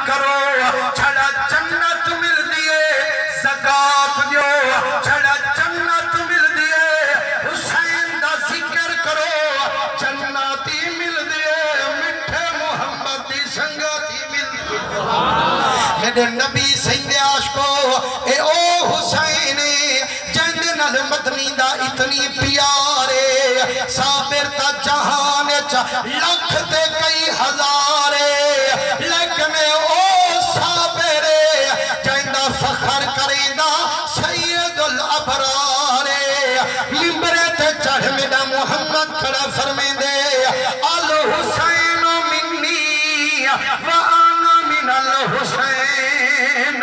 کرو چھڑا جنت مل دیے زکات دیو چھڑا جنت مل دیے حسین دا ذکر کرو جناتی مل دیے مٹھے محمد دی سنگاتی مل دیے میرے نبی سید عاشقو اے او حسین جند نال مدنی دا اتنی پیارے صابر تا جہان چا لکھ تے کئی ہزارے لیکن او صابر جندہ فخر کریندہ سید الابرارے ممبرے تے چڑھ میڈا محمد کھڑا فرمین دے الحسین منی وآنا من الحسین